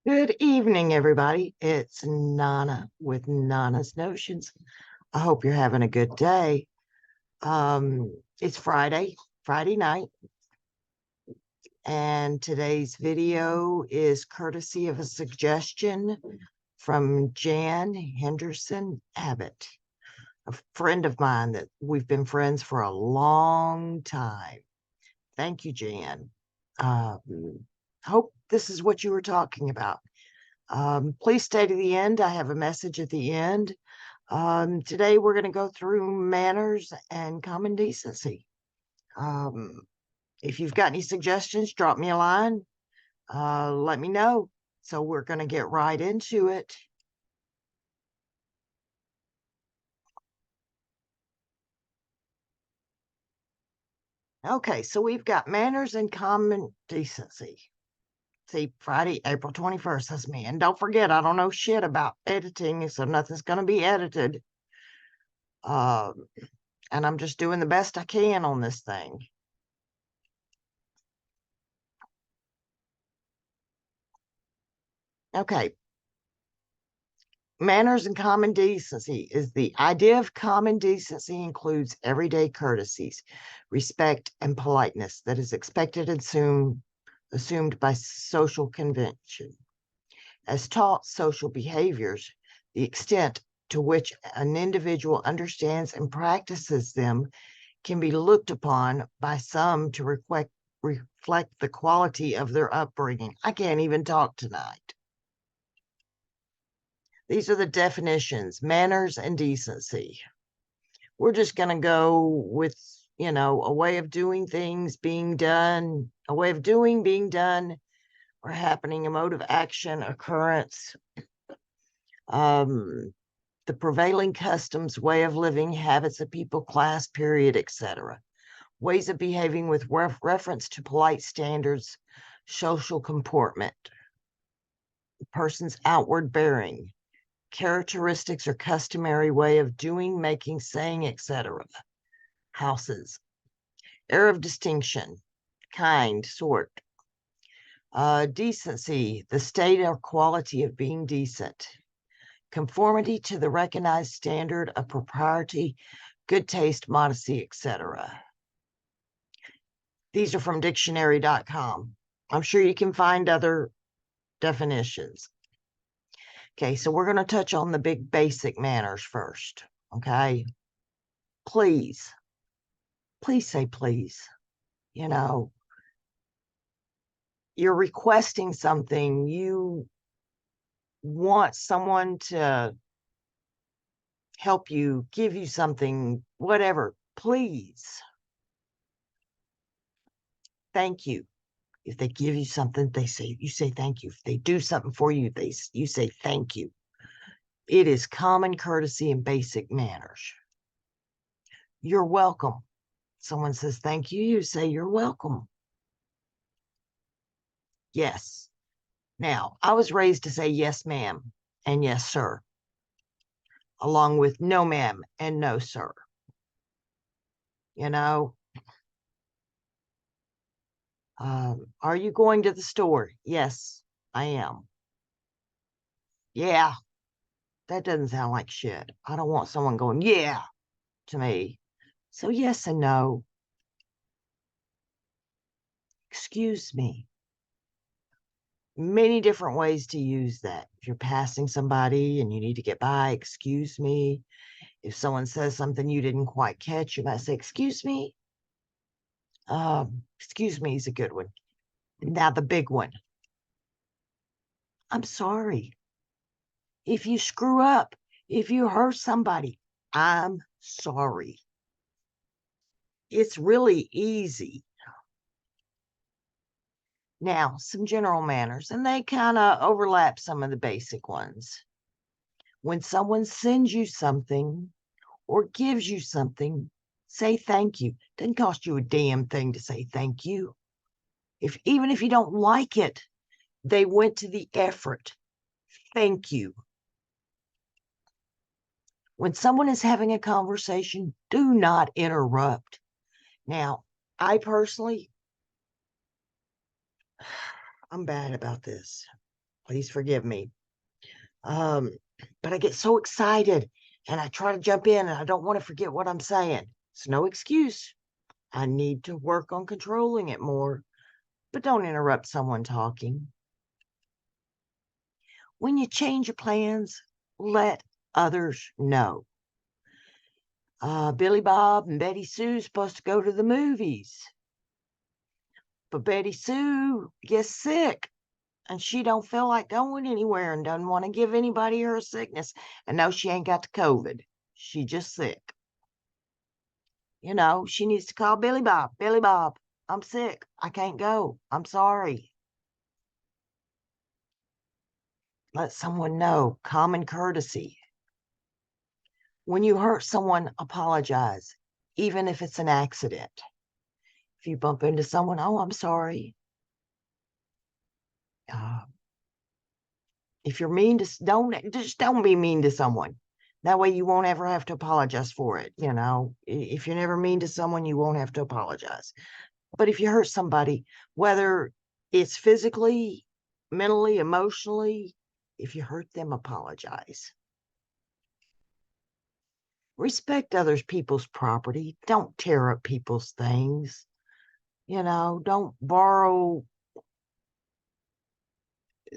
Good evening, everybody. It's Nana with Nana's Notions. I hope you're having a good day. It's Friday night, and today's video is courtesy of a suggestion from Jan Henderson Abbott, a friend of mine that we've been friends for a long time. Thank you, Jan. Hope this is what you were talking about. Please stay to the end. I have a message at the end. Today, we're going to go through manners and common decency. If you've got any suggestions, drop me a line. Let me know. So we're going to get right into it. Okay, so we've got manners and common decency. See, Friday, April 21st, that's me. And don't forget, I don't know shit about editing, so nothing's going to be edited. And I'm just doing the best I can on this thing. Okay. Manners and common decency is the idea of common decency includes everyday courtesies, respect, and politeness that is expected and assumed by social convention. As taught social behaviors, the extent to which an individual understands and practices them can be looked upon by some to reflect the quality of their upbringing. I can't even talk tonight. These are the definitions: manners and decency. We're just going to go with, a way of doing things being done, a way of doing being done, or happening, a mode of action, occurrence, the prevailing customs, way of living, habits of people, class, period, etc. Ways of behaving with reference to polite standards, social comportment, person's outward bearing, characteristics or customary way of doing, making, saying, etc. Houses. Air of distinction, kind, sort. Decency, the state or quality of being decent. Conformity to the recognized standard of propriety, good taste, modesty, etc. These are from dictionary.com. I'm sure you can find other definitions. Okay, so we're going to touch on the big basic manners first. Okay, please say please. You're requesting something, you want someone to help you, give you something, whatever, please. Thank you. If they give you something, you say thank you. If they do something for you, you say thank you. It is common courtesy and basic manners. You're welcome. Someone says thank you, you say you're welcome. Yes. Now, I was raised to say yes, ma'am, and yes, sir, along with no, ma'am, and no, sir. Are you going to the store? Yes, I am. Yeah, that doesn't sound like shit. I don't want someone going, yeah, to me. So yes and no. Excuse me. Many different ways to use that. If you're passing somebody and you need to get by, excuse me. If someone says something you didn't quite catch, you might say, excuse me. Excuse me is a good one. Now the big one. I'm sorry. If you screw up, if you hurt somebody, I'm sorry. It's really easy. Now, some general manners, and they kind of overlap some of the basic ones. When someone sends you something or gives you something, say thank you. Doesn't cost you a damn thing to say thank you. Even if you don't like it, they went to the effort. Thank you. When someone is having a conversation, do not interrupt. Now, I personally, I'm bad about this. Please forgive me. But I get so excited and I try to jump in and I don't want to forget what I'm saying. It's no excuse. I need to work on controlling it more, but don't interrupt someone talking. When you change your plans, let others know. Billy Bob and Betty Sue's supposed to go to the movies, but Betty Sue gets sick and she don't feel like going anywhere and doesn't want to give anybody her sickness. And no, she ain't got the COVID. She just sick. You know, she needs to call Billy Bob. Billy Bob, I'm sick. I can't go. I'm sorry. Let someone know. Common courtesy. When you hurt someone, apologize, even if it's an accident. If you bump into someone, oh, I'm sorry. If you're mean to, don't be mean to someone. That way you won't ever have to apologize for it. You know, if you're never mean to someone, you won't have to apologize. But if you hurt somebody, whether it's physically, mentally, emotionally, if you hurt them, apologize. Respect other people's property. Don't tear up people's things. You know, don't borrow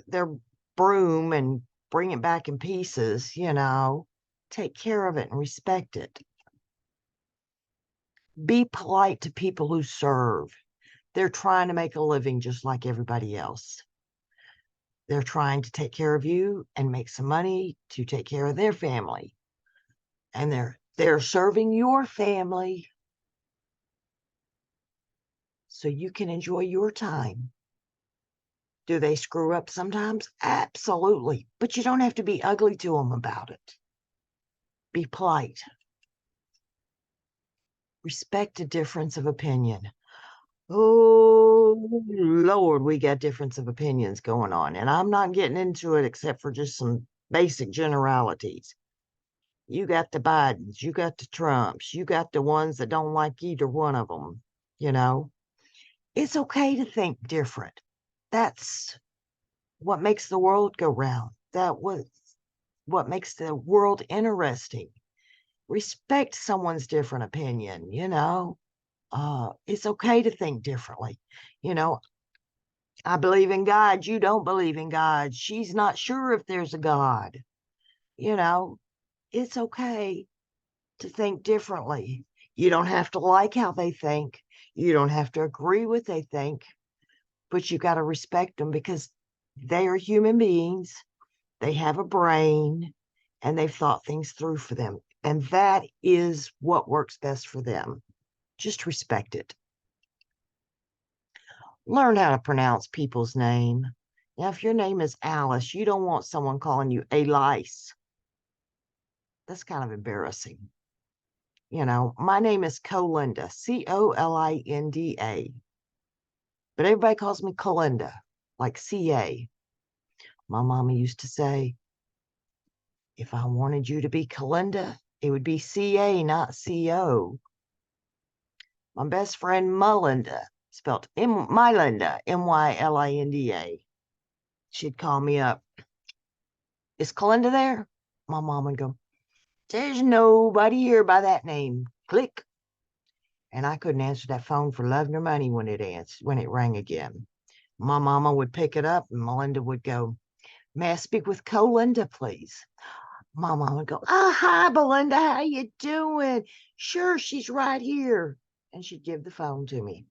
their broom and bring it back in pieces. You know, take care of it and respect it. Be polite to people who serve. They're trying to make a living just like everybody else. They're trying to take care of you and make some money to take care of their family. And they're serving your family so you can enjoy your time. Do they screw up sometimes? Absolutely. But you don't have to be ugly to them about it. Be polite. Respect a difference of opinion. Oh, Lord, we got difference of opinions going on. And I'm not getting into it except for just some basic generalities. You got the Bidens, you got the Trumps, you got the ones that don't like either one of them. You know, it's okay to think different. That's what makes the world go round. That was what makes the world interesting. Respect someone's different opinion, you know. It's okay to think differently. You know, I believe in God. You don't believe in God. She's not sure if there's a God. You know, it's okay to think differently. You don't have to like how they think. You don't have to agree with they think, but you got to respect them because they are human beings. They have a brain and they've thought things through for them. And that is what works best for them. Just respect it. Learn how to pronounce people's name. Now, if your name is Alice, you don't want someone calling you Alice. That's kind of embarrassing. You know, my name is Colinda, Colinda. But everybody calls me Colinda, like CA. My mama used to say, if I wanted you to be Colinda, it would be CA, not CO. My best friend Melinda, spelled Mylinda, Mylinda. She'd call me up. Is Colinda there? My mom would go, there's nobody here by that name. Click. And I couldn't answer that phone for love nor money when it rang again. My mama would pick it up and Melinda would go, may I speak with Colinda, please? My mom would go, hi, Belinda, how you doing? Sure, she's right here. And she'd give the phone to me.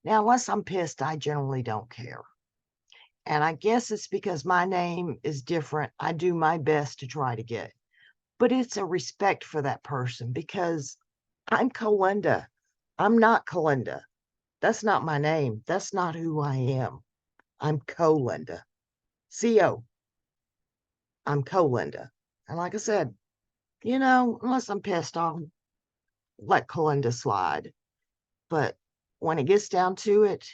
Now, unless I'm pissed, I generally don't care. And I guess it's because my name is different. I do my best to try to get, but it's a respect for that person because I'm Colinda. I'm not Colinda. That's not my name. That's not who I am. I'm Colinda. CO. I'm Colinda. And like I said, you know, unless I'm pissed, I'll let Colinda slide. But when it gets down to it,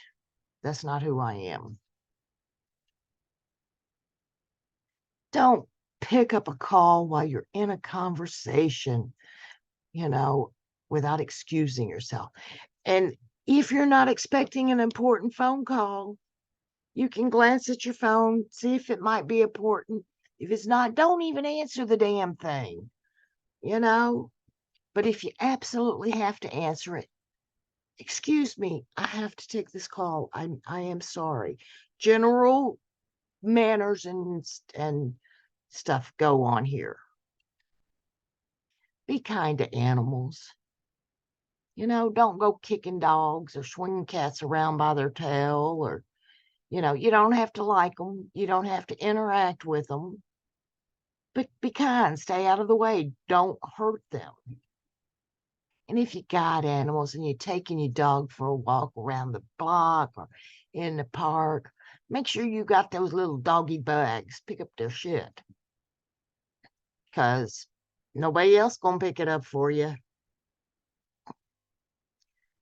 that's not who I am. Don't pick up a call while you're in a conversation, you know, without excusing yourself. And if you're not expecting an important phone call, You can glance at your phone, see if it might be important. If it's not, don't even answer the damn thing, you know? But if you absolutely have to answer it, excuse me, I have to take this call. I am sorry. General manners and stuff go on here. Be kind to animals. Don't go kicking dogs or swinging cats around by their tail, or you don't have to like them. You don't have to interact with them. But be kind, stay out of the way. Don't hurt them. And if you got animals and you're taking your dog for a walk around the block or in the park, make sure you got those little doggy bags. Pick up their shit. Because nobody else gonna pick it up for you.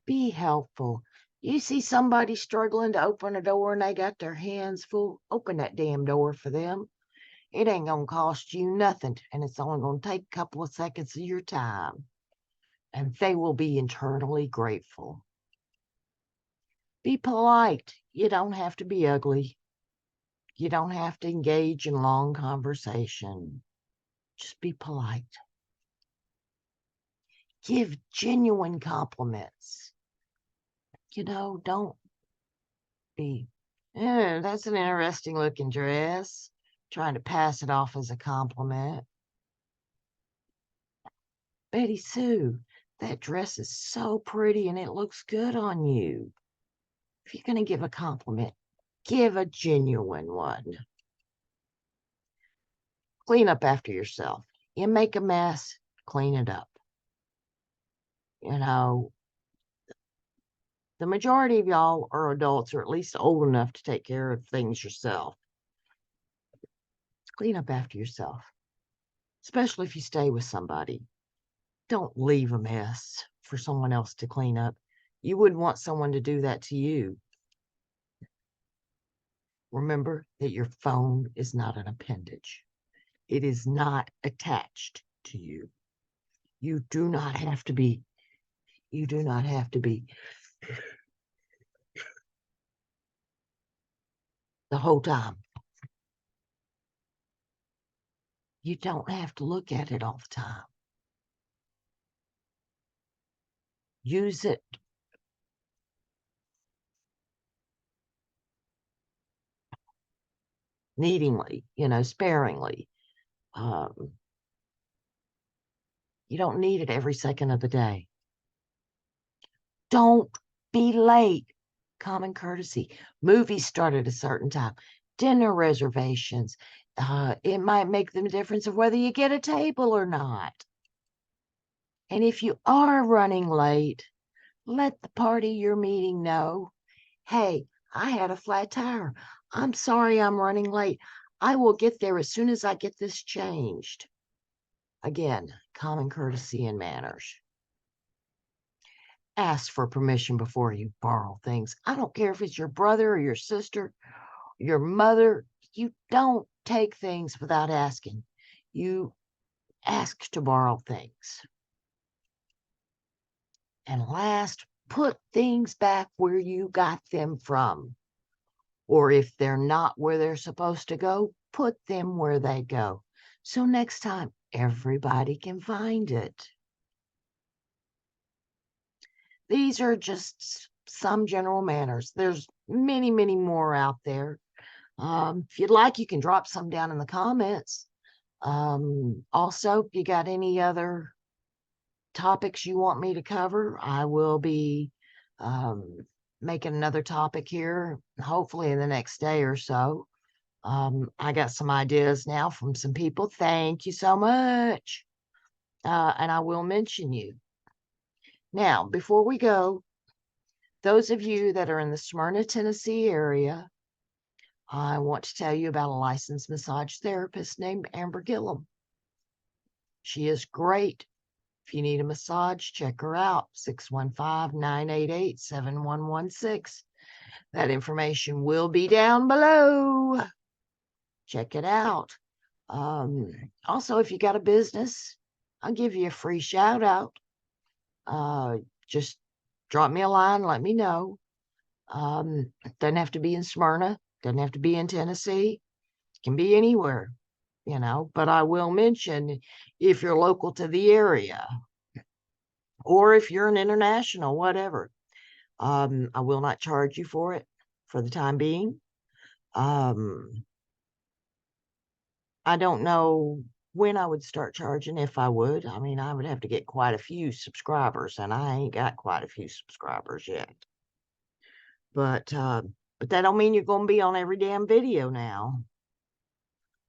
Be helpful. You see somebody struggling to open a door and they got their hands full, open that damn door for them. It ain't gonna cost you nothing, and it's only gonna take a couple of seconds of your time. And they will be eternally grateful. Be polite. You don't have to be ugly. You don't have to engage in long conversation. Just be polite. Give genuine compliments. Don't be, that's an interesting looking dress. Trying to pass it off as a compliment. Betty Sue, that dress is so pretty and it looks good on you. If you're going to give a compliment, give a genuine one. Clean up after yourself. You make a mess, clean it up. The majority of y'all are adults, or at least old enough to take care of things yourself. Clean up after yourself, especially if you stay with somebody. Don't leave a mess for someone else to clean up. You wouldn't want someone to do that to you. Remember that your phone is not an appendage. It is not attached to you. You do not have to be the whole time. You don't have to look at it all the time. Use it. Needingly, sparingly. You don't need it every second of the day. Don't be late. Common courtesy. Movies start at a certain time. Dinner reservations. It might make the difference of whether you get a table or not. And if you are running late, let the party you're meeting know, hey, I had a flat tire. I'm sorry I'm running late. I will get there as soon as I get this changed. Again, common courtesy and manners. Ask for permission before you borrow things. I don't care if it's your brother or your sister, your mother. You don't take things without asking. You ask to borrow things. And last, put things back where you got them from. Or if they're not where they're supposed to go, put them where they go. So next time, everybody can find it. These are just some general manners. There's many, many more out there. If you'd like, you can drop some down in the comments. Also, if you got any other topics you want me to cover, I will be making another topic here, hopefully in the next day or so. I got some ideas now from some people. Thank you so much. And I will mention you. Now, before we go, those of you that are in the Smyrna, Tennessee area, I want to tell you about a licensed massage therapist named Amber Gillum. She is great. If you need a massage, check her out, 615-988-7116. That information will be down below. Check it out. Also, if you got a business, I'll give you a free shout out. Just drop me a line, let me know. Doesn't have to be in Smyrna. Doesn't have to be in Tennessee. Can be anywhere, but I will mention if you're local to the area or if you're an international, whatever, I will not charge you for it for the time being. I don't know when I would start charging, if I would. I mean, I would have to get quite a few subscribers, and I ain't got quite a few subscribers yet. But that don't mean you're going to be on every damn video now.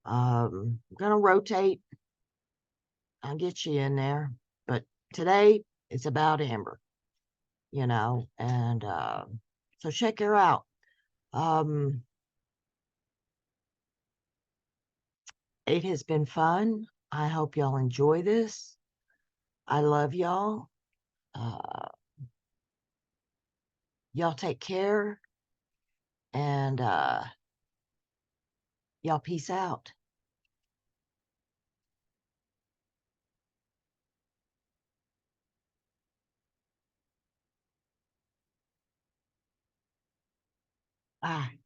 I'm going to rotate. I'll get you in there. But today, it's about Amber, and so check her out. It has been fun. I hope y'all enjoy this. I love y'all. Y'all take care, and y'all peace out. Bye.